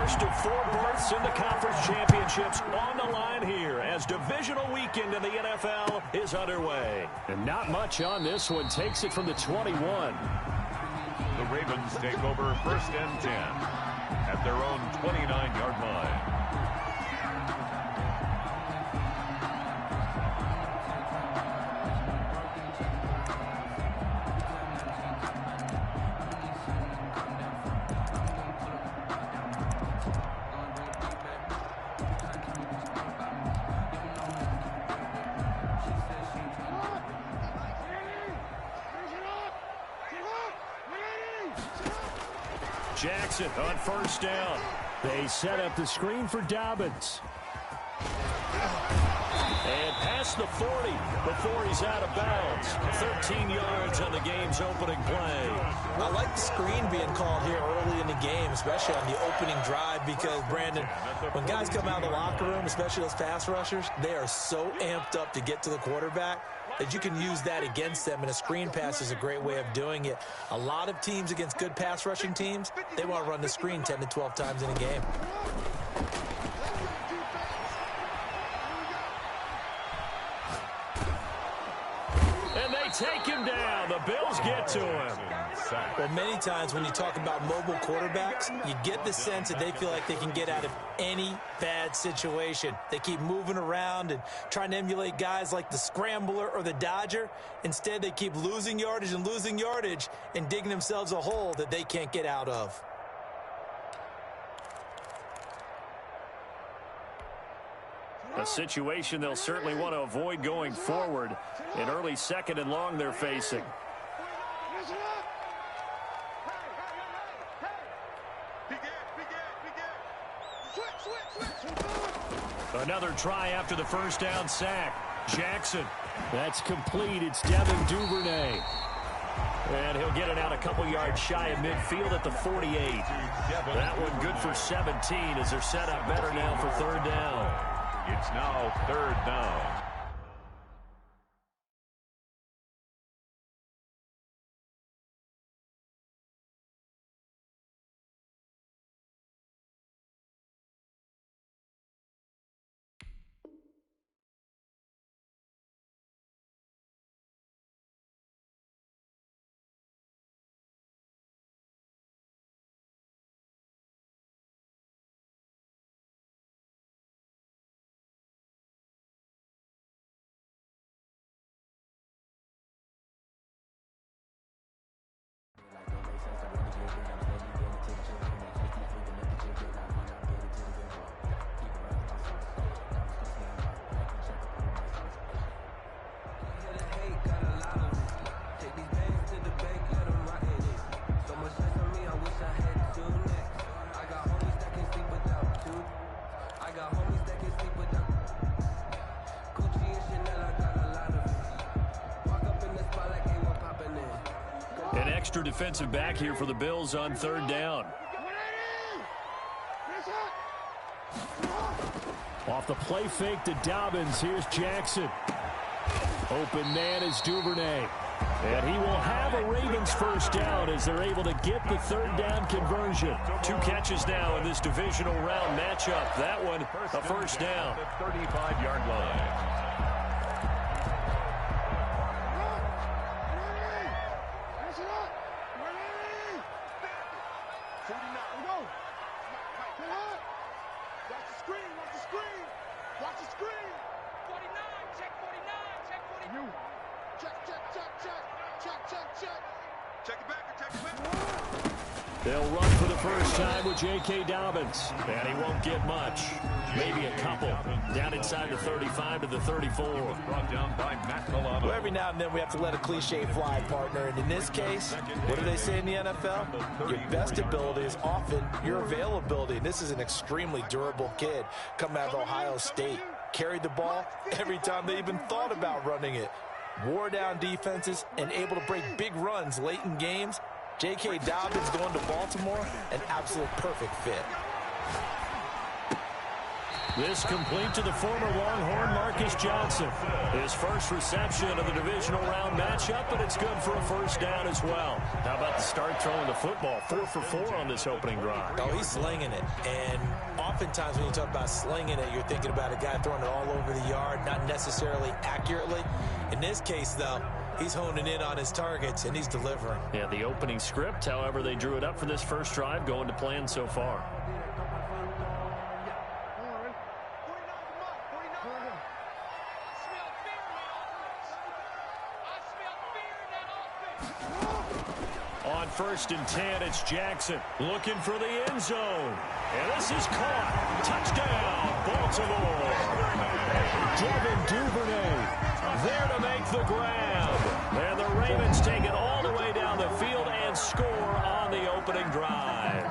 first of 4 berths in the conference championships on the line here as divisional weekend in the NFL is underway. And not much on this one. Takes it from the 21. The Ravens take over 1st and 10 at their own 29-yard line. Jackson on 1st down. They set up the screen for Dobbins. And past the 40 before he's out of bounds. 13 yards on the game's opening play. I like the screen being called here early in the game, especially on the opening drive, because, Brandon, when guys come out of the locker room, especially those pass rushers, they are so amped up to get to the quarterback that you can use that against them, and a screen pass is a great way of doing it. A lot of teams against good pass rushing teams, they want to run the screen 10 to 12 times in a game. And they take him down. The Bills get to him. Well, many times when you talk about mobile quarterbacks, you get the sense that they feel like they can get out of any bad situation. They keep moving around and trying to emulate guys like the Scrambler or the Dodger. Instead, they keep losing yardage and digging themselves a hole that they can't get out of. A situation they'll certainly want to avoid going forward. An early 2nd and long they're facing. Another try after the 1st down sack. Jackson. That's complete. It's Devin Duvernay. And he'll get it out a couple yards shy of midfield at the 48. That one good for 17 as they're set up better now for 3rd down. It's now 3rd down. Extra defensive back here for the Bills on 3rd down. Off the play fake to Dobbins. Here's Jackson. Open man is Duvernay. And he will have a Ravens 1st down as they're able to get the 3rd down conversion. 2 catches now in this divisional round matchup. That one, a 1st down. The 35-yard line. They'll run for the first time with J.K. Dobbins. And he won't get much. Maybe a couple. Down inside the 35 to the 34. Brought down by Matt Milano. Well, every now and then we have to let a cliche fly, partner. And in this case, what do they say in the NFL? Your best ability is often your availability. This is an extremely durable kid coming out of Ohio State. Carried the ball every time they even thought about running it. Wore down defenses and able to break big runs late in games. J.K. Dobbins going to Baltimore, an absolute perfect fit. This complete to the former Longhorn Marcus Johnson. His first reception of the divisional round matchup, but it's good for a first down as well. How about the start throwing the football? 4 for 4 on this opening drive. Oh, he's slinging it. And oftentimes when you talk about slinging it, you're thinking about a guy throwing it all over the yard, not necessarily accurately. In this case, though, he's honing in on his targets, and he's delivering. Yeah, the opening script, however, they drew it up for this first drive, going to plan so far. On 1st and 10, it's Jackson looking for the end zone. And this is caught. Touchdown, Baltimore. Devin Duvernay there to make the grab. And the Ravens take it all the way down the field and score on the opening drive.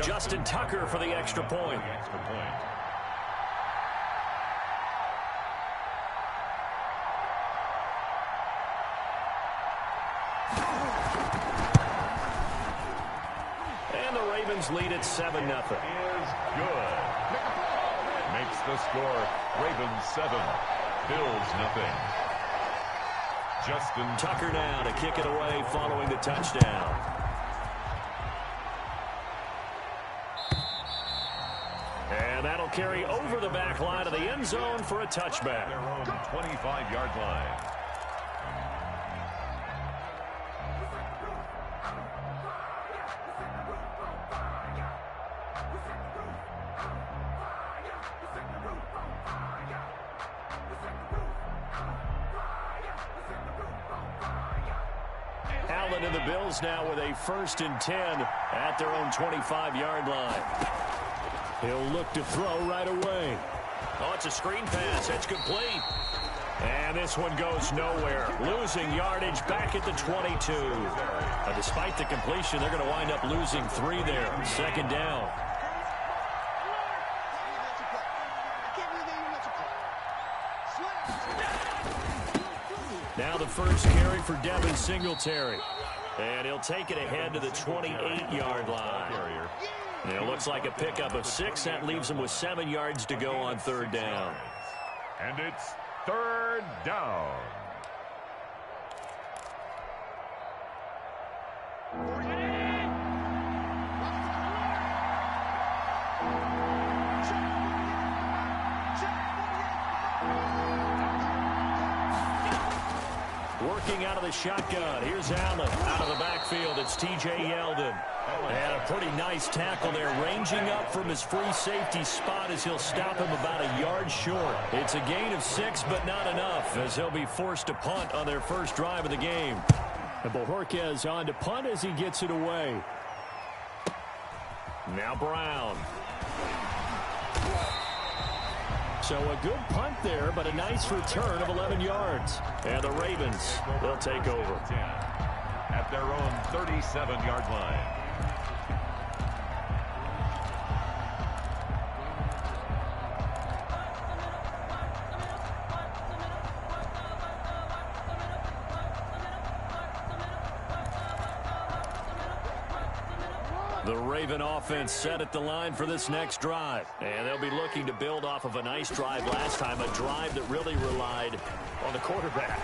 Justin Tucker for the extra point. And the Ravens lead at 7-0. Is good. Makes the score Ravens 7, Bills nothing. Justin Tucker now to kick it away following the touchdown. And that'll carry over the back line of the end zone for a touchback. Their own 25-yard line. Allen and the Bills now with a 1st and 10 at their own 25-yard line. He'll look to throw right away. Oh, it's a screen pass. It's complete. And this one goes nowhere. Losing yardage back at the 22. Despite the completion, they're going to wind up losing 3 there. 2nd down. Now the first carry for Devin Singletary. And he'll take it ahead to the 28-yard line. And it looks like a pickup of 6. That leaves him with 7 yards to go on 3rd down. And it's 3rd down. Working out of the shotgun. Here's Allen out of the backfield. It's T.J. Yeldon. And a pretty nice tackle there, ranging up from his free safety spot as he'll stop him about a yard short. It's a gain of 6, but not enough, as he'll be forced to punt on their first drive of the game. And Bojorquez on to punt as he gets it away. Now Brown. So a good punt there, but a nice return of 11 yards. And the Ravens, they'll take over. At their own 37-yard line. The Raven offense set at the line for this next drive. And they'll be looking to build off of a nice drive last time, a drive that really relied on the quarterback.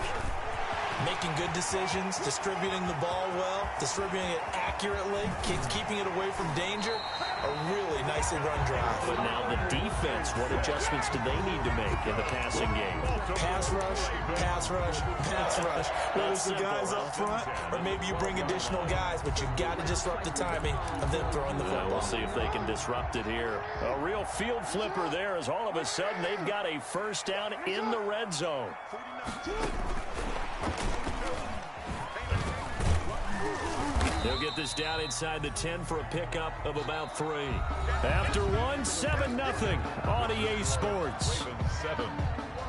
Making good decisions, distributing the ball well, distributing it accurately, keeping it away from danger. A really nicely run drive. But now the defense, what adjustments do they need to make in the passing game? Pass rush, pass rush, pass rush. Whether it's the guys up front or maybe you bring additional guys, but you've got to disrupt the timing of them throwing the football. We'll see if they can disrupt it here. A real field flipper there as all of a sudden they've got a first down in the red zone. They'll get this down inside the 10 for a pickup of about 3. After one, 7-0 on EA Sports. 7,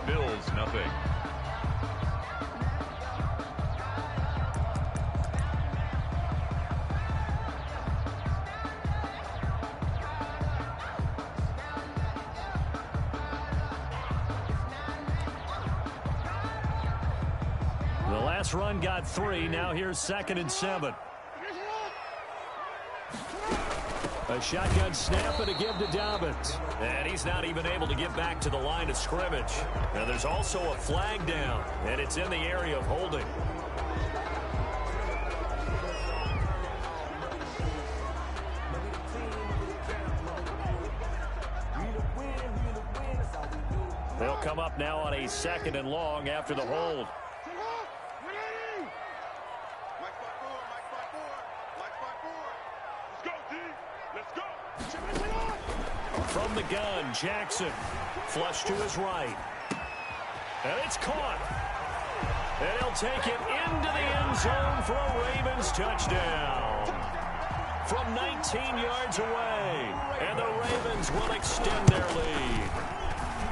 Bills nothing. The last run got 3. Now here's 2nd and 7. A shotgun snap and a give to Dobbins. And he's not even able to get back to the line of scrimmage. Now there's also a flag down, and it's in the area of holding. They'll come up now on a 2nd and long after the hold. From the gun, Jackson. Flush to his right. And it's caught. And he'll take it into the end zone for a Ravens touchdown. From 19 yards away. And the Ravens will extend their lead.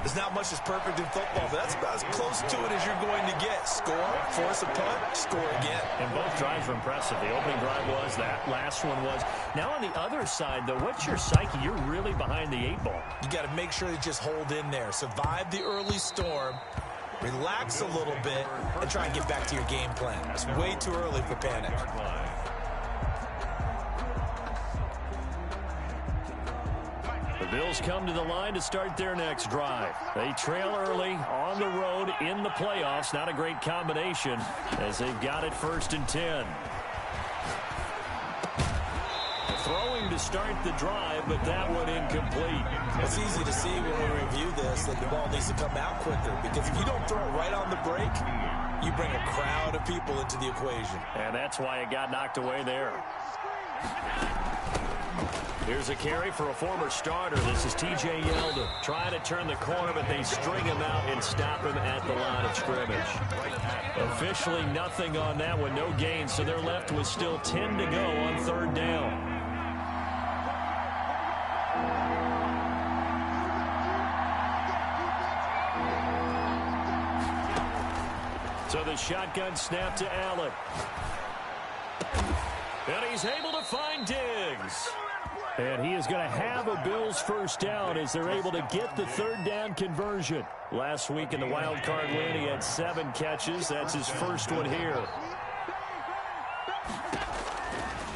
There's not much that's perfect in football, but that's about as close to it as you're going to get. Score, force a punt, score again. And both drives were impressive. The opening drive was, that last one was. Now on the other side, though, what's your psyche? You're really behind the 8 ball. You got to make sure you just hold in there. Survive the early storm, relax a little bit, and try and get back to your game plan. It's way too early for panic. The Bills come to the line to start their next drive. They trail early on the road in the playoffs. Not a great combination as they've got it 1st and 10. Throwing to start the drive, but that one incomplete. It's easy to see when we review this that the ball needs to come out quicker, because if you don't throw it right on the break, you bring a crowd of people into the equation. And that's why it got knocked away there. Here's a carry for a former starter. This is T.J. Yeldon trying to turn the corner, but they string him out and stop him at the line of scrimmage. Officially nothing on that one, no gain, so they're left with still 10 to go on 3rd down. So the shotgun snap to Allen. And he's able to find Diggs. And he is going to have a Bills 1st down as they're able to get the 3rd down conversion. Last week in the wild card win, he had 7 catches. That's his first one here.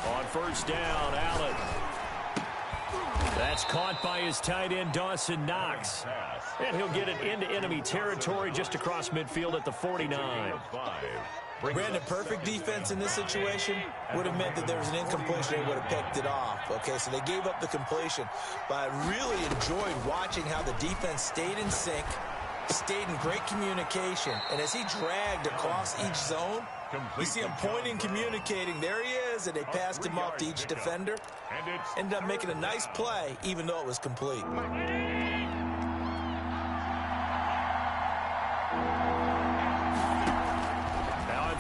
On 1st down, Allen. That's caught by his tight end, Dawson Knox. And he'll get it into enemy territory just across midfield at the 49. Brandon, perfect defense in this situation would have meant that there was an incompletion. They would have picked it off. Okay, so they gave up the completion. But I really enjoyed watching how the defense stayed in sync, stayed in great communication. And as he dragged across each zone, you see him pointing, communicating. There he is, and they passed him off to each defender. Ended up making a nice play, even though it was complete.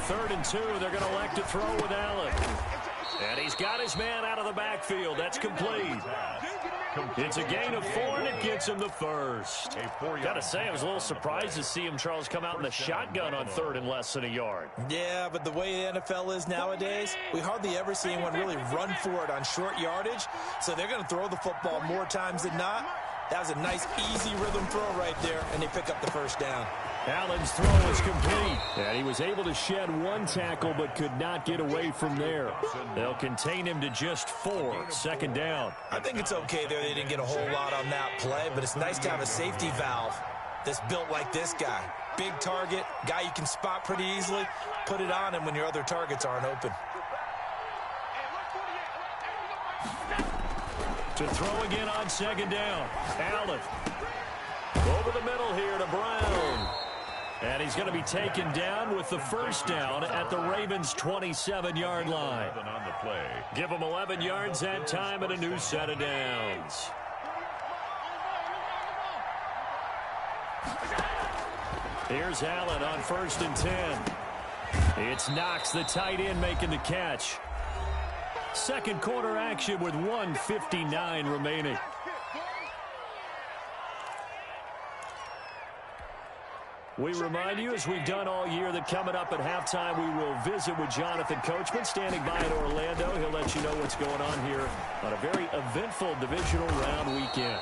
3rd and 2, they're going to elect to throw with Allen. And he's got his man out of the backfield. That's complete. It's a gain of 4, and it gets him the first. Got to say, I was a little surprised to see him, Charles, come out in the shotgun on 3rd and less than a yard. Yeah, but the way the NFL is nowadays, we hardly ever see anyone really run for it on short yardage. So they're going to throw the football more times than not. That was a nice, easy rhythm throw right there, and they pick up the 1st down. Allen's throw is complete. And he was able to shed 1 tackle but could not get away from there. They'll contain him to just 4. 2nd down. I think it's okay there. They didn't get a whole lot on that play, but it's nice to have a safety valve that's built like this guy. Big target, guy you can spot pretty easily. Put it on him when your other targets aren't open. To throw again on 2nd down. Allen. Over the middle here to Brown. And he's going to be taken down with the 1st down at the Ravens' 27-yard line. Give them 11 yards that time and a new set of downs. Here's Allen on 1st and 10. It's Knox, the tight end, making the catch. 2nd quarter action with 1:59 remaining. We remind you, as we've done all year, that coming up at halftime, we will visit with Jonathan Coachman, standing by in Orlando. He'll let you know what's going on here on a very eventful divisional round weekend.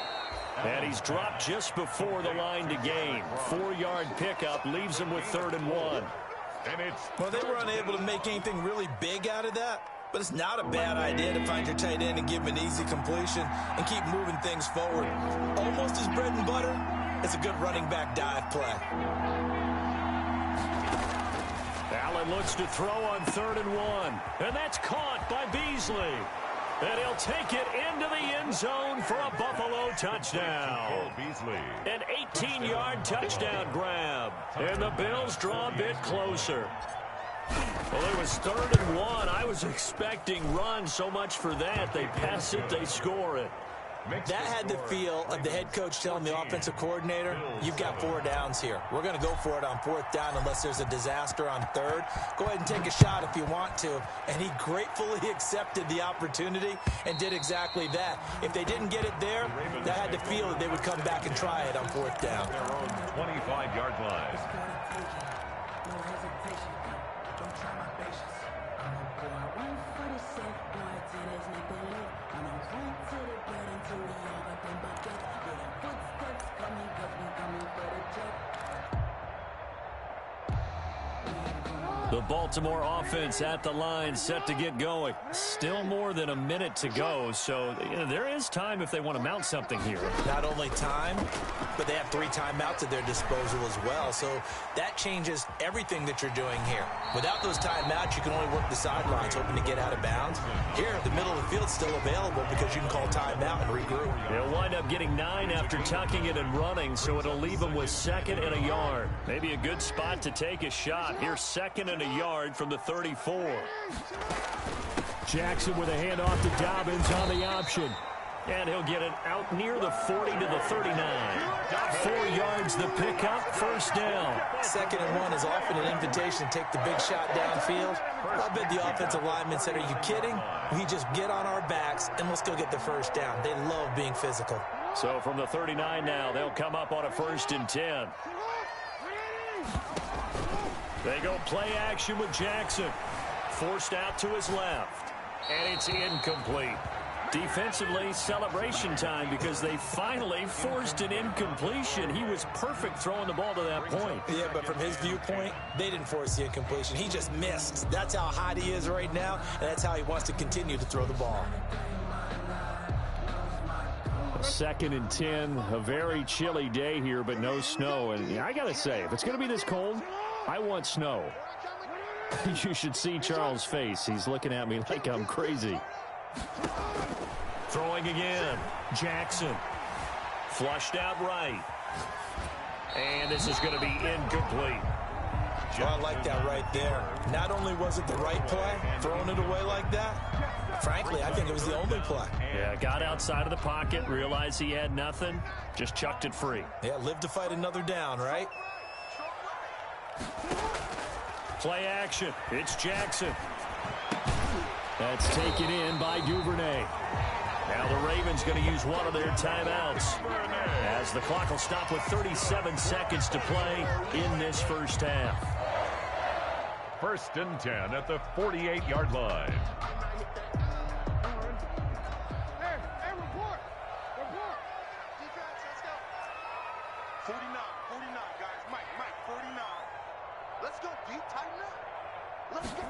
And he's dropped just before the line to gain. 4-yard pickup leaves him with 3rd and 1. And it's Well, they were unable to make anything really big out of that, but it's not a bad idea to find your tight end and give him an easy completion and keep moving things forward. Almost as bread and butter. It's a good running back dive play. Allen looks to throw on 3rd and 1. And that's caught by Beasley. And he'll take it into the end zone for a Buffalo touchdown. Beasley. An 18-yard touchdown grab. And the Bills draw a bit closer. Well, it was 3rd and 1. I was expecting run so much for that. They pass it, they score it. That had the feel of the head coach telling the offensive coordinator, you've got 4 downs here. We're going to go for it on 4th down unless there's a disaster on 3rd. Go ahead and take a shot if you want to. And he gratefully accepted the opportunity and did exactly that. If they didn't get it there, that had the feel that they would come back and try it on 4th down. Their own 25-yard line. The Baltimore offense at the line, set to get going. Still more than a minute to go, so there is time if they want to mount something here. Not only time, but they have 3 timeouts at their disposal as well, so that changes everything that you're doing here. Without those timeouts, you can only work the sidelines, hoping to get out of bounds. Here, the middle of the field's still available because you can call timeout and regroup. They'll wind up getting 9 after tucking it and running, so it'll leave them with 2nd and a yard. Maybe a good spot to take a shot. Here's 2nd and a yard from the 34. Jackson with a handoff to Dobbins on the option. And he'll get it out near the 40 to the 39. 4 yards the pickup, 1st down. 2nd and 1 is often an invitation to take the big shot downfield. I bet the offensive lineman said, are you kidding? We just get on our backs and let's go get the 1st down. They love being physical. So from the 39 now, they'll come up on a 1st and 10. They go play action with Jackson. Forced out to his left. And it's incomplete. Defensively, celebration time because they finally forced an incompletion. He was perfect throwing the ball to that point. Yeah, but from his viewpoint, they didn't force the incompletion. He just missed. That's how hot he is right now, and that's how he wants to continue to throw the ball. 2nd and 10, a very chilly day here, but no snow. And I got to say, if it's going to be this cold, I want snow. You should see Charles' face. He's looking at me like I'm crazy. Throwing again. Jackson. Flushed out right. And this is going to be incomplete. Well, I like that right there. Not only was it the right play, throwing it away like that, frankly, I think it was the only play. Yeah, got outside of the pocket, realized he had nothing, just chucked it free. Yeah, live to fight another down, right? Play action. It's Jackson. That's taken in by Duvernay. Now the Ravens going to use one of their timeouts as the clock will stop with 37 seconds to play in this 1st half. 1st and 10 at the 48-yard line. Hey, report. Defense, let's go. 49, guys. Mike, 49. Let's go, D. Tighten up. Let's go.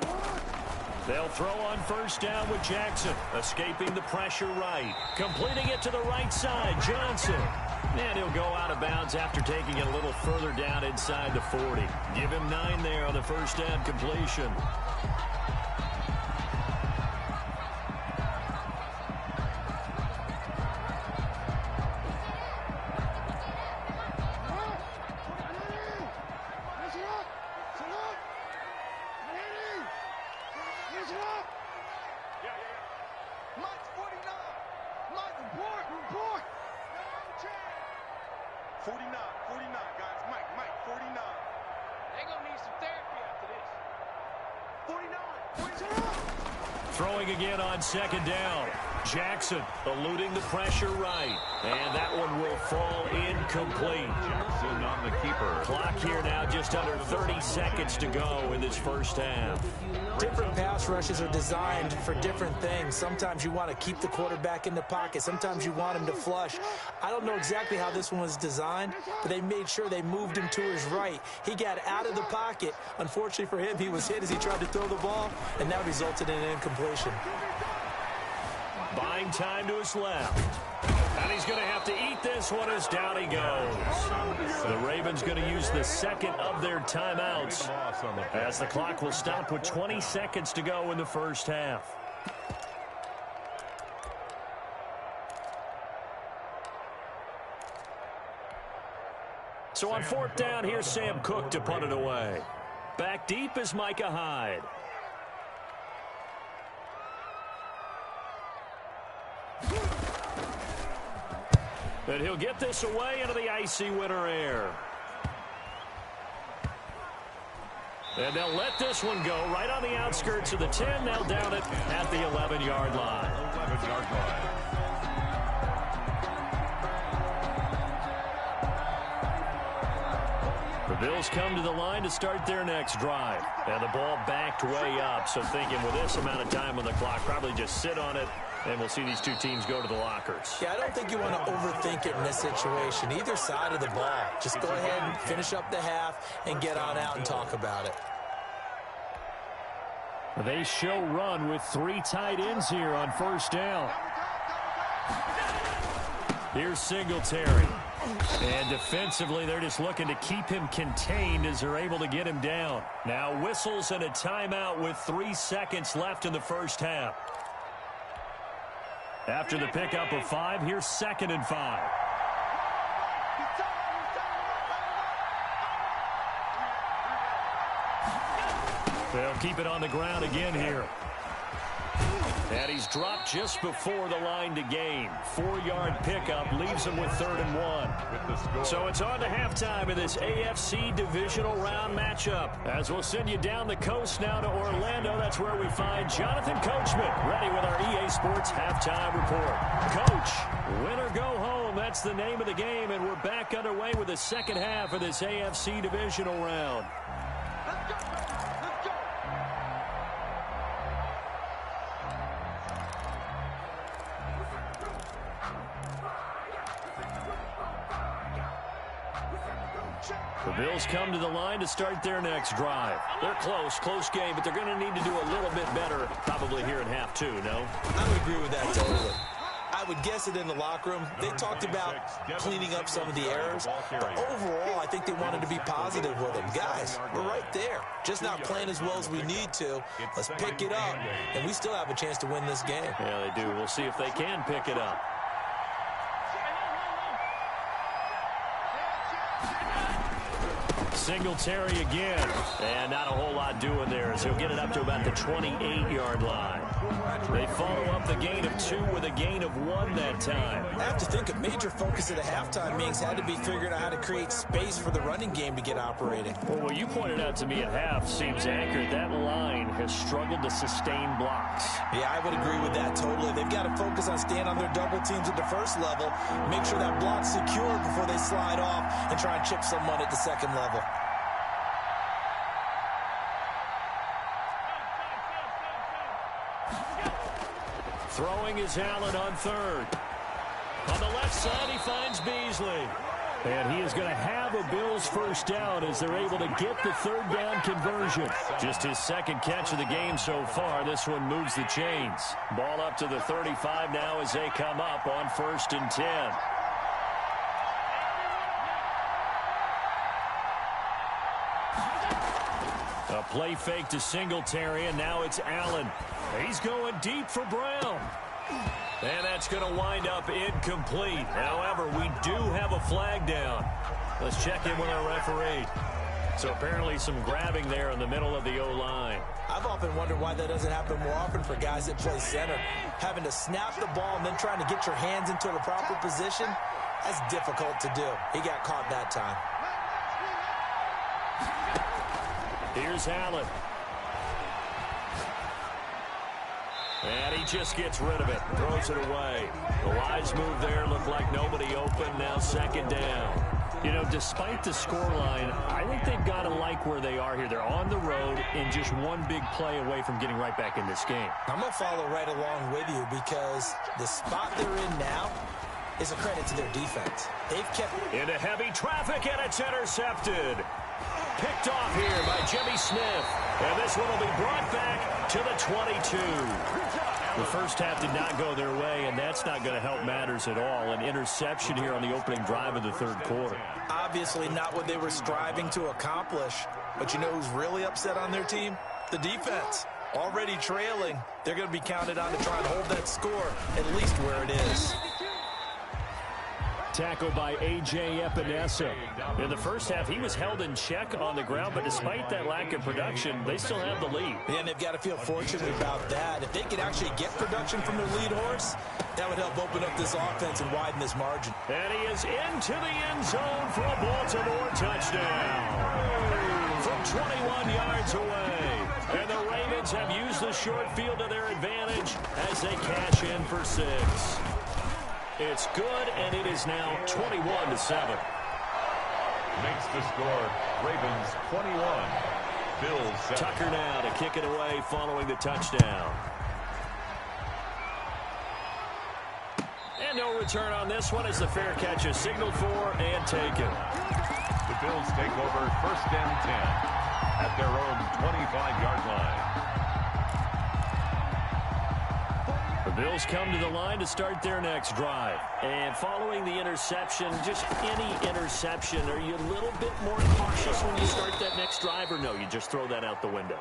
They'll throw on 1st down with Jackson. Escaping the pressure right. Completing it to the right side. Johnson. And he'll go out of bounds after taking it a little further down inside the 40. Give him 9 there on the 1st down completion. Mike's 49. Mike, report. 49, guys. Mike, 49. They gonna need some therapy after this. 49. Throwing again on 2nd down. Jackson eluding the pressure right. And that one will fall incomplete. Jackson on the keeper. Clock here now just under 30 seconds to go in this first half. Different pass rushes are designed for different things. Sometimes you want to keep the quarterback in the pocket. Sometimes you want him to flush. I don't know exactly how this one was designed, but they made sure they moved him to his right. He got out of the pocket. Unfortunately for him, he was hit as he tried to throw the ball, and that resulted in an incompletion. Buying time to his left. And he's going to have to eat this one as down he goes. The Ravens going to use the second of their timeouts as the clock will stop with 20 seconds to go in the first half. So on fourth down, here's Sam Cook to punt it away. Back deep is Micah Hyde. And he'll get this away into the icy winter air. And they'll let this one go right on the outskirts of the 10. They'll down it at the 11-yard line. 11-yard line. The Bills come to the line to start their next drive. And the ball backed way up. So thinking with this amount of time on the clock, probably just sit on it. And we'll see these two teams go to the lockers. Yeah, I don't think you want to overthink it in this situation. Either side of the ball. Just go ahead and finish up the half and get on out and talk about it. They show run with 3 tight ends here on first down. Here's Singletary. And defensively, they're just looking to keep him contained as they're able to get him down. Now whistles and a timeout with 3 seconds left in the first half. After the pickup of 5, here's 2nd and 5. They'll keep it on the ground again here. And he's dropped just before the line to gain. 4-yard pickup leaves him with 3rd and 1. So it's on to halftime in this AFC divisional round matchup. As we'll send you down the coast now to Orlando. That's where we find Jonathan Coachman ready with our EA Sports halftime report. Coach, win or go home. That's the name of the game. And we're back underway with the second half of this AFC divisional round. The Bills come to the line to start their next drive. They're close game, but they're going to need to do a little bit better probably here in half 2, no? I would agree with that totally. I would guess it in the locker room. They talked about cleaning up some of the errors, but overall, I think they wanted to be positive with them. Guys, we're right there. Just not playing as well as we need to. Let's pick it up, and we still have a chance to win this game. Yeah, they do. We'll see if they can pick it up. Singletary again. And not a whole lot doing there as he'll get it up to about the 28-yard line. They follow up the gain of 2 with a gain of 1 that time. I have to think a major focus at the halftime meetings had to be figuring out how to create space for the running game to get operating. Well, what you pointed out to me at half seems accurate. That line has struggled to sustain blocks. Yeah, I would agree with that totally. They've got to focus on staying on their double teams at the first level, make sure that block's secure before they slide off and try and chip someone at the second level. Throwing is Allen on 3rd. On the left side, he finds Beasley. And he is going to have a Bills first down as they're able to get the 3rd down conversion. Just his 2nd catch of the game so far. This one moves the chains. Ball up to the 35 now as they come up on 1st and 10. A play fake to Singletary, and now it's Allen. He's going deep for Brown. And that's going to wind up incomplete. However, we do have a flag down. Let's check in with our referee. So apparently some grabbing there in the middle of the O-line. I've often wondered why that doesn't happen more often for guys that play center. Having to snap the ball and then trying to get your hands into the proper position, that's difficult to do. He got caught that time. Here's Allen. And he just gets rid of it, throws it away. The wise move there, looked like nobody open, now second down. You know, despite the scoreline, I think they've got to like where they are here. They're on the road and just one big play away from getting right back in this game. I'm going to follow right along with you because the spot they're in now is a credit to their defense. They've kept into heavy traffic, and it's intercepted. Picked off here by Jimmy Smith. And this one will be brought back to the 22. The first half did not go their way, and that's not going to help matters at all. An interception here on the opening drive of the third quarter. obviously not what they were striving to accomplish. But you know who's really upset on their team? The defense. Already trailing. They're going to be counted on to try and hold that score at least where it is. Tackled by A.J. Epinesa. In the first half, he was held in check on the ground, but despite that lack of production, they still have the lead. And they've got to feel fortunate about that. If they could actually get production from their lead horse, that would help open up this offense and widen this margin. And he is into the end zone for a Baltimore touchdown. From 21 yards away. And the Ravens have used the short field to their advantage as they cash in for 6. It's good, and it is now 21-7. Makes the score Ravens 21, Bills 7. Tucker now to kick it away following the touchdown. And no return on this one as the fair catch is signaled for and taken. The Bills take over 1st and 10 at their own 25-yard line. The Bills come to the line to start their next drive. And following the interception, just any interception, are you a little bit more cautious when you start that next drive, or no, you just throw that out the window?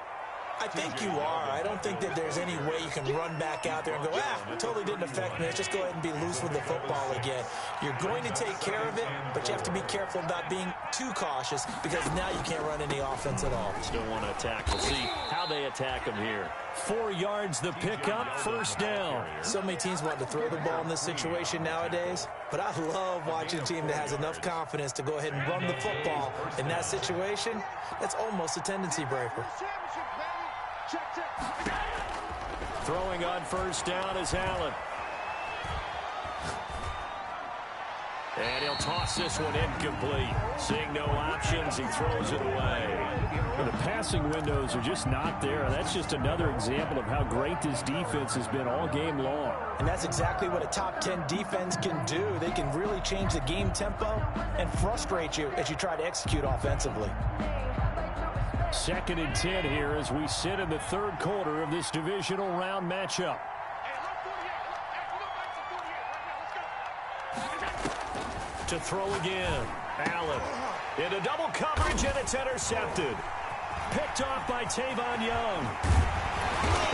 I think you are. I don't think that there's any way you can run back out there and go, totally didn't affect me. Let's just go ahead and be loose with the football again. You're going to take care of it, but you have to be careful about being too cautious because now you can't run any offense at all. Still want to attack. We'll see how they attack them here. 4 yards the pickup, 1st down. So many teams want to throw the ball in this situation nowadays, but I love watching a team that has enough confidence to go ahead and run the football in that situation. That's almost a tendency breaker. Throwing on 1st down is Allen. And he'll toss this one incomplete. Seeing no options, he throws it away. The passing windows are just not there. That's just another example of how great this defense has been all game long. And that's exactly what a top 10 defense can do. They can really change the game tempo and frustrate you as you try to execute offensively. 2nd and 10 here as we sit in the third quarter of this divisional round matchup. To throw again. Allen into double coverage, and it's intercepted. Picked off by Tavon Young.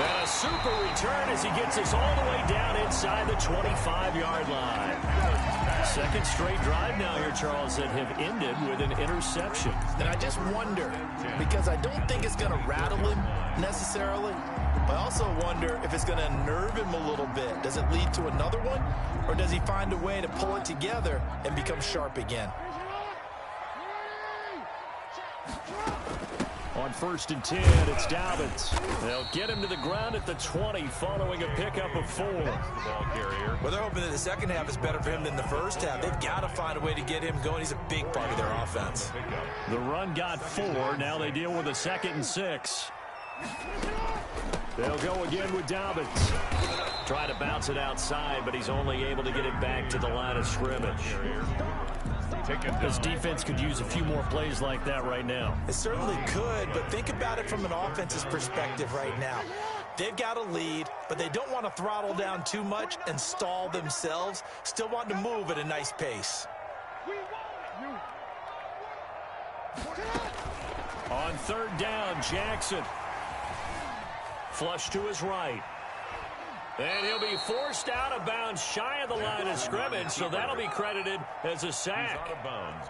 And a super return as he gets us all the way down inside the 25-yard line. Second straight drive now here, Charles, that have ended with an interception. And I just wonder, because I don't think it's going to rattle him necessarily, but I also wonder if it's going to unnerve him a little bit. Does it lead to another one, or does he find a way to pull it together and become sharp again? On 1st and 10, it's Dobbins. They'll get him to the ground at the 20 following a pickup of 4. Well, they're hoping that the second half is better for him than the first half. They've got to find a way to get him going. He's a big part of their offense. The run got 4. Now they deal with a 2nd and 6. They'll go again with Dobbins. Try to bounce it outside, but he's only able to get it back to the line of scrimmage. This defense could use a few more plays like that right now. It certainly could, but think about it from an offense's perspective right now. They've got a lead, but they don't want to throttle down too much and stall themselves. Still want to move at a nice pace. On 3rd down, Jackson. Flush to his right. And he'll be forced out of bounds shy of the line of scrimmage, so that'll be credited as a sack.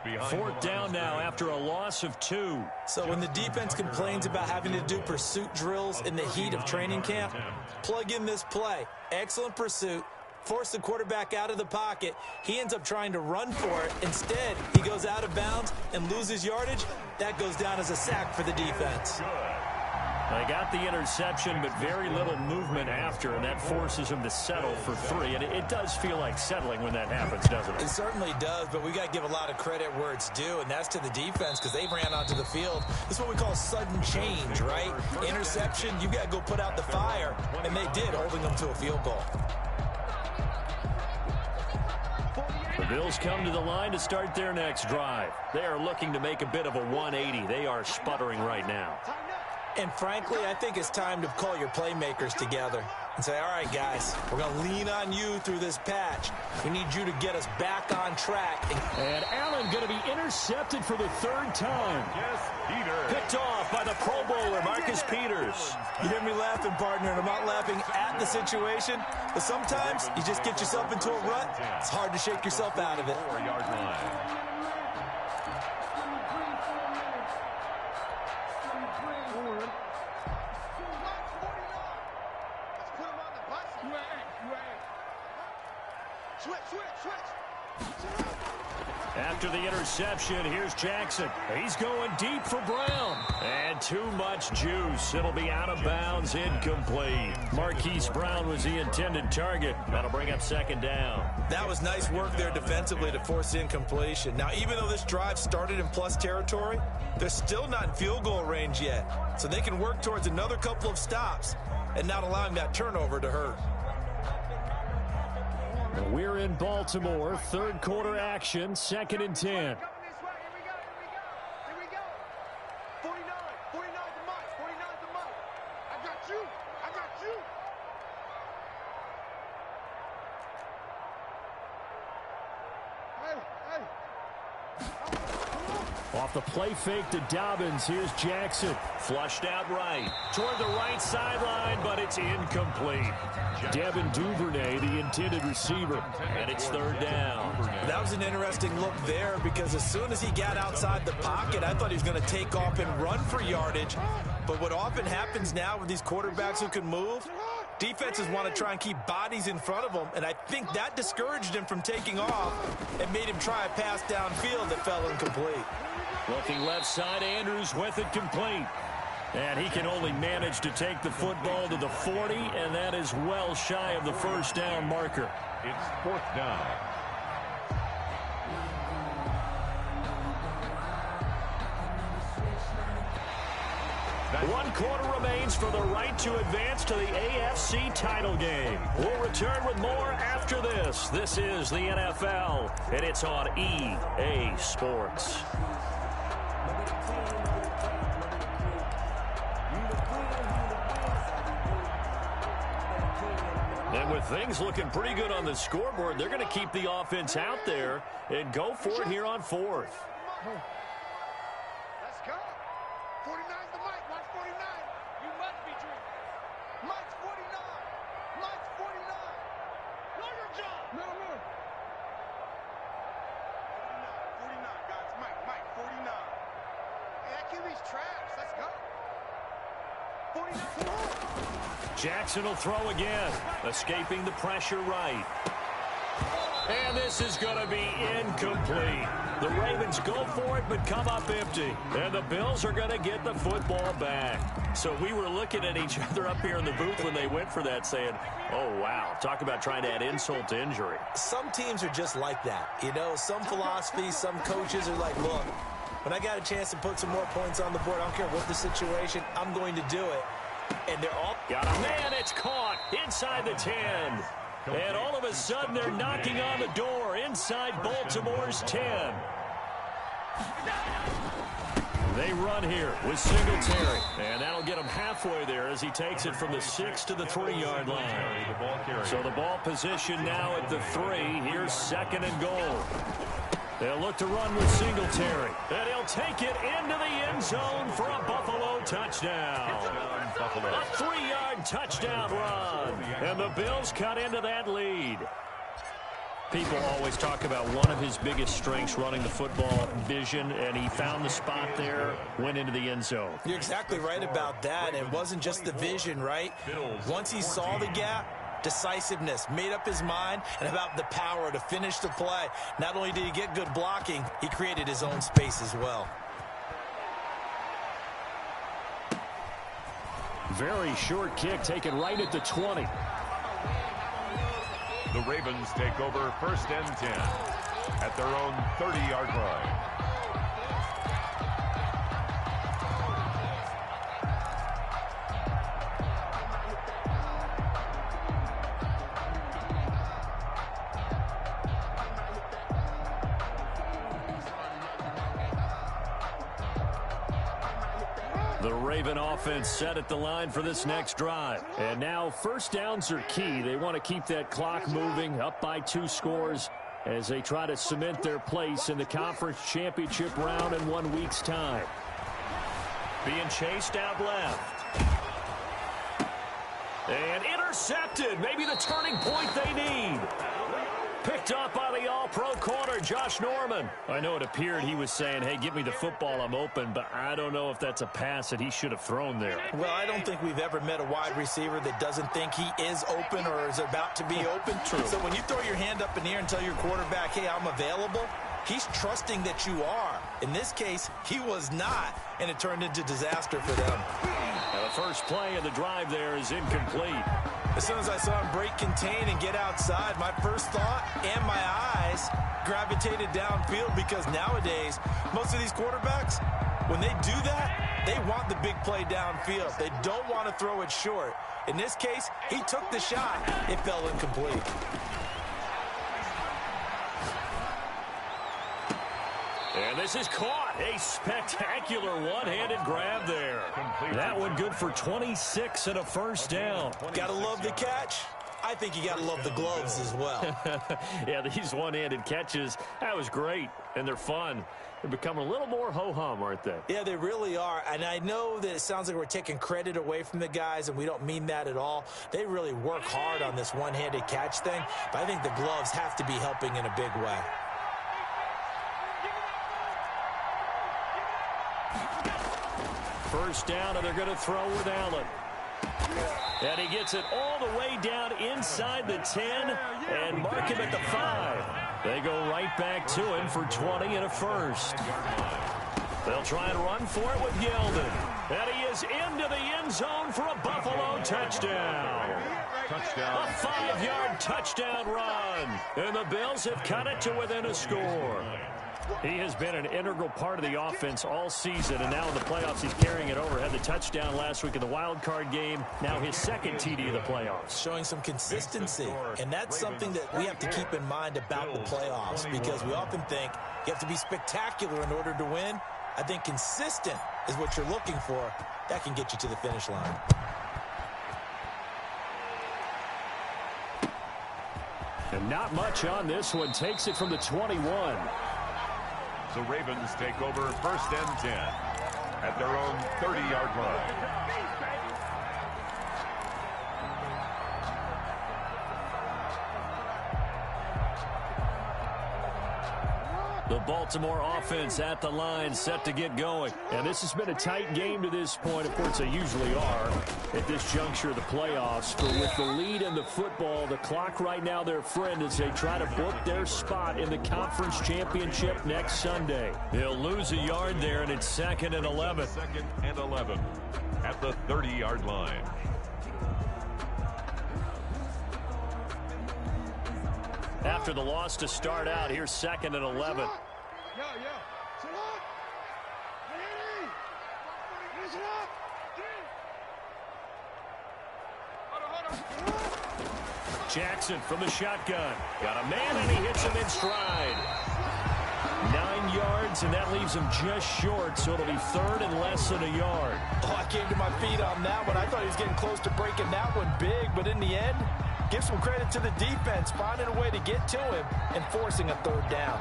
4th down now after a loss of 2. So when the defense complains about having to do pursuit drills in the heat of training camp, plug in this play. Excellent pursuit. Force the quarterback out of the pocket. He ends up trying to run for it. Instead, he goes out of bounds and loses yardage. That goes down as a sack for the defense. They got the interception, but very little movement after, and that forces him to settle for 3. And it does feel like settling when that happens, doesn't it? It certainly does, but we got to give a lot of credit where it's due, and that's to the defense because they ran onto the field. This is what we call sudden change, right? Interception, you got to go put out the fire, and they did, holding them to a field goal. The Bills come to the line to start their next drive. They are looking to make a bit of a 180. They are sputtering right now. And frankly, I think it's time to call your playmakers together and say, all right, guys, we're going to lean on you through this patch. We need you to get us back on track. And Allen going to be intercepted for the 3rd time. Yes, Peter. Picked off by the Pro Bowler, Marcus Peters. You hear me laughing, partner, and I'm not laughing at the situation, but sometimes you just get yourself into a rut. It's hard to shake yourself out of it. 4-yard line. After the interception, here's Jackson. He's going deep for Brown. And too much juice. It'll be out of bounds, incomplete. Marquise Brown was the intended target. That'll bring up 2nd down. That was nice work there defensively to force incompletion. Now, even though this drive started in plus territory, they're still not in field goal range yet. So they can work towards another couple of stops and not allowing that turnover to hurt. We're in Baltimore. 3rd quarter action. 2nd and 10. Here we go. 49 to Mike. 49 to Mike. I got you. Off the play fake to Dobbins. Here's Jackson. Flushed out right. Toward the right sideline, but it's incomplete. Devin Duvernay, the intended receiver. And it's 3rd down. That was an interesting look there because as soon as he got outside the pocket, I thought he was going to take off and run for yardage. But what often happens now with these quarterbacks who can move, defenses want to try and keep bodies in front of them, and I think that discouraged him from taking off and made him try a pass downfield that fell incomplete. Looking left side, Andrews with it complete. And he can only manage to take the football to the 40, and that is well shy of the 1st down marker. It's 4th down. One quarter remains for the right to advance to the AFC title game. We'll return with more after this. This is the NFL, and it's on EA Sports. And with things looking pretty good on the scoreboard, they're going to keep the offense out there and go for it here on 4th. Let's go. 49's the Mike. Watch 49. You must be drinking. Mike's 49. Mike's 49. Know your job. No. 49, guys. Mike, 49. Hey, that QB's trash. Let's go. 49. Jackson will throw again, escaping the pressure right. And this is going to be incomplete. The Ravens go for it, but come up empty. And the Bills are going to get the football back. So we were looking at each other up here in the booth when they went for that, saying, oh, wow, talk about trying to add insult to injury. Some teams are just like that. You know, some philosophies, some coaches are like, look, when I got a chance to put some more points on the board, I don't care what the situation, I'm going to do it. And they're all... Got a man, it's caught inside the 10. And all of a sudden, they're knocking on the door inside Baltimore's 10. They run here with Singletary. And that'll get him halfway there as he takes it from the 6 to the 3-yard line. So the ball position now at the 3. Here's 2nd and goal. They'll look to run with Singletary. And he'll take it into the end zone for a Buffalo touchdown. A 3-yard touchdown run. And the Bills cut into that lead. People always talk about one of his biggest strengths running the football, vision, and he found the spot there, went into the end zone. You're exactly right about that. It wasn't just the vision, right? Once he saw the gap, decisiveness, made up his mind, and about the power to finish the play. Not only did he get good blocking, he created his own space as well. Very short kick taken right at the 20. The Ravens take over 1st and 10 at their own 30-yard line. The Raven offense set at the line for this next drive. And now first downs are key. They want to keep that clock moving, up by 2 scores as they try to cement their place in the conference championship round in 1 week's time. Being chased out left. And intercepted. Maybe the turning point they need. Picked up by the all-pro corner, Josh Norman. I know it appeared he was saying, hey, give me the football, I'm open, but I don't know if that's a pass that he should have thrown there. Well, I don't think we've ever met a wide receiver that doesn't think he is open or is about to be open. True. So when you throw your hand up in the air and tell your quarterback, hey, I'm available, he's trusting that you are. In this case, he was not, and it turned into disaster for them. Now the first play of the drive there is incomplete. As soon as I saw him break contain and get outside, my first thought and my eyes gravitated downfield, because nowadays, most of these quarterbacks, when they do that, they want the big play downfield. They don't want to throw it short. In this case, he took the shot. It fell incomplete. And this is caught. A spectacular one-handed grab there. That one good for 26 and a first down. Gotta love the catch. I think you gotta love the gloves as well. Yeah, these one-handed catches, that was great, and they're fun. They become a little more ho-hum, aren't they? Yeah, they really are. And I know that it sounds like we're taking credit away from the guys, and we don't mean that at all. They really work hard on this one-handed catch thing, but I think the gloves have to be helping in a big way. First down, and they're going to throw with Allen. And he gets it all the way down inside the 10 and mark him at the 5. They go right back to him for 20 and a first. They'll try and run for it with Yeldon. And he is into the end zone for a Buffalo touchdown. A 5-yard touchdown run. And the Bills have cut it to within a score. He has been an integral part of the offense all season, and now in the playoffs he's carrying it over. Had the touchdown last week in the wild card game. Now his second TD of the playoffs. Showing some consistency, and that's something that we have to keep in mind about the playoffs, because we often think you have to be spectacular in order to win. I think consistent is what you're looking for. That can get you to the finish line. And not much on this one. Takes it from the 21. The Ravens take over 1st and 10 at their own 30-yard line. The Baltimore offense at the line, set to get going. And this has been a tight game to this point. Of course, they usually are at this juncture of the playoffs. But with the lead in the football, the clock right now their friend as they try to book their spot in the conference championship next Sunday. They'll lose a yard there, and it's 2nd and 11. 2nd and 11 at the 30-yard line. After the loss to start out, here's 2nd and 11. Jackson from the shotgun. Got a man, and he hits him in stride. 9 yards, and that leaves him just short, so it'll be 3rd and less than a yard. Oh, I came to my feet on that one. I thought he was getting close to breaking that one big, but in the end, give some credit to the defense, finding a way to get to him and forcing a 3rd down.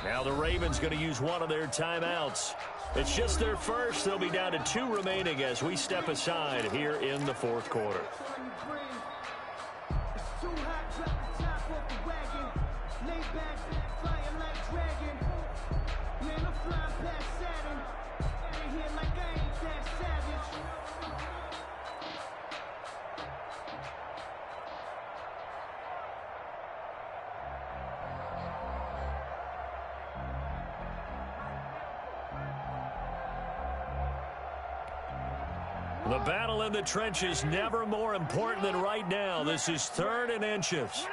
Now the Ravens going to use one of their timeouts. It's just their first. They'll be down to 2 remaining as we step aside here in the 4th quarter. The battle in the trenches never more important than right now. This is 3rd and inches.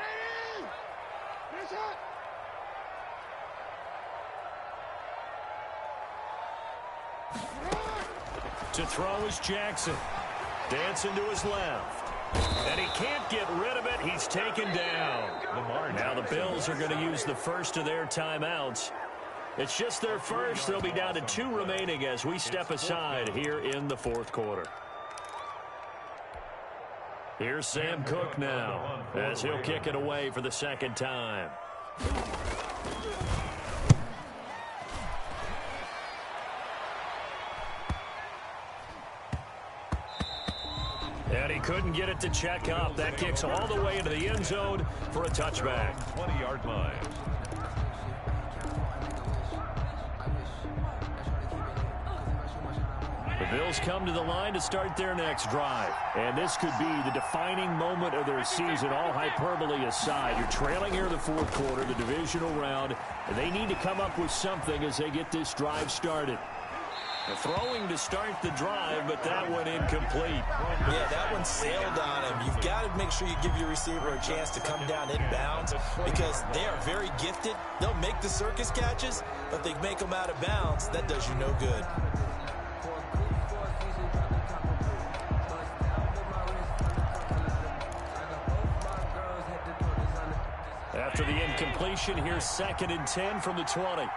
To throw is Jackson. Dancing to his left. And he can't get rid of it. He's taken down. Now the Bills are going to use the first of their timeouts. It's just their first. They'll be down to 2 remaining as we step aside here in the 4th quarter. Here's Sam Cook now as he'll kick it away for the 2nd time. And he couldn't get it to check up. That kicks all the way into the end zone for a touchback. 20-yard line. The Bills come to the line to start their next drive. And this could be the defining moment of their season, all hyperbole aside. You're trailing here in the 4th quarter, the divisional round, and they need to come up with something as they get this drive started. Throwing to start the drive, but that one incomplete. Yeah, that one sailed on him. You've got to make sure you give your receiver a chance to come down inbounds because they are very gifted. They'll make the circus catches, but if they make them out of bounds, that does you no good. After the incompletion, here's 2nd and 10 from the 20.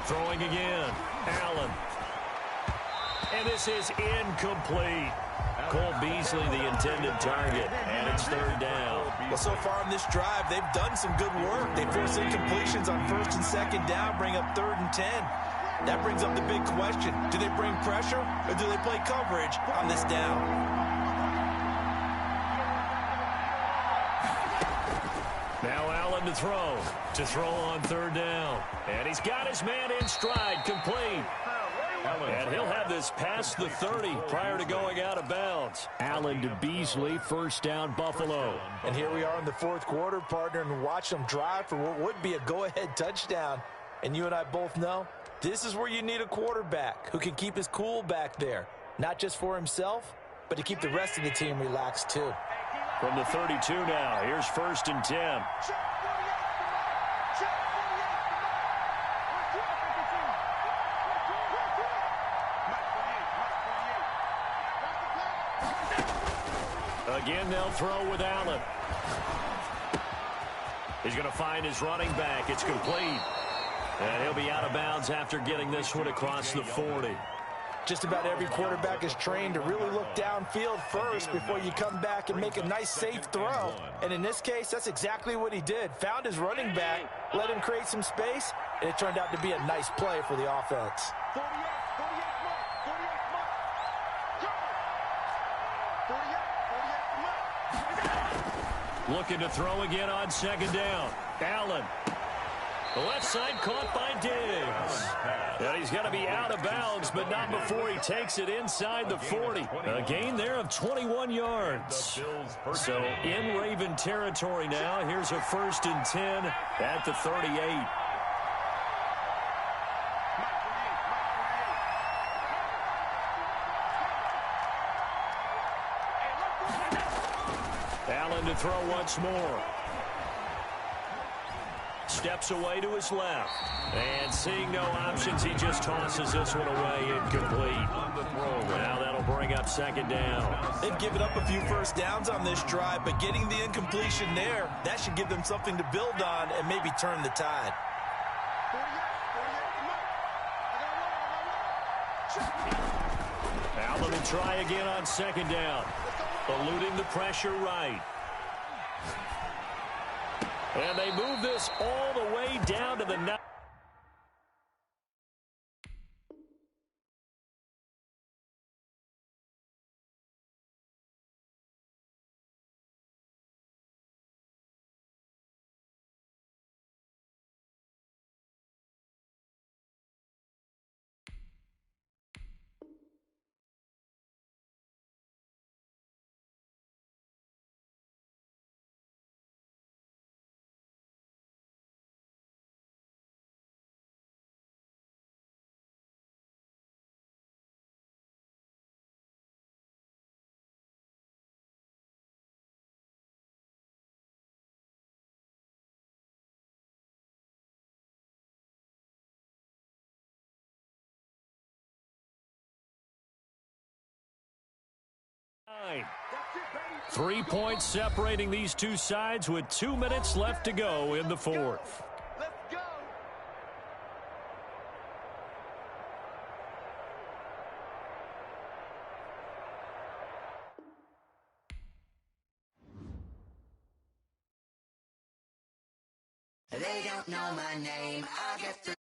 Throwing again. Allen. And this is incomplete. Cole Beasley, the intended target, and it's 3rd down. Well, so far in this drive, they've done some good work. They force incompletions on 1st and 2nd down, bring up 3rd and 10. That brings up the big question. Do they bring pressure or do they play coverage on this down? Now Allen to throw. To throw on 3rd down. And he's got his man in stride, complete. And he'll have this past the 30 prior to going out of bounds. Allen to Beasley, 1st down, Buffalo. And here we are in the 4th quarter, partner, and watch them drive for what would be a go-ahead touchdown. And you and I both know this is where you need a quarterback who can keep his cool back there. Not just for himself, but to keep the rest of the team relaxed too. From the 32 now, here's 1st and 10. Again, they'll throw with Allen. He's going to find his running back. It's complete. And he'll be out of bounds after getting this one across the 40. Just about every quarterback is trained to really look downfield first before you come back and make a nice, safe throw. And in this case, that's exactly what he did. Found his running back, let him create some space, and it turned out to be a nice play for the offense. Looking to throw again on 2nd down. Allen. The left side caught by Diggs. And he's going to be out of bounds, but not before he takes it inside the 40. A gain there of 21 yards. So in Raven territory now. Here's a 1st and 10 at the 38. Allen to throw once more. Steps away to his left. And seeing no options, he just tosses this one away, incomplete. Now that'll bring up 2nd down. They've given up a few first downs on this drive, but getting the incompletion there, that should give them something to build on and maybe turn the tide. Allen will try again on 2nd down. Eluding the pressure right. And they move this all the way down to the 9. 3 points separating these two sides with 2 minutes left to go in the fourth. Let's go. They don't know my name. I get through.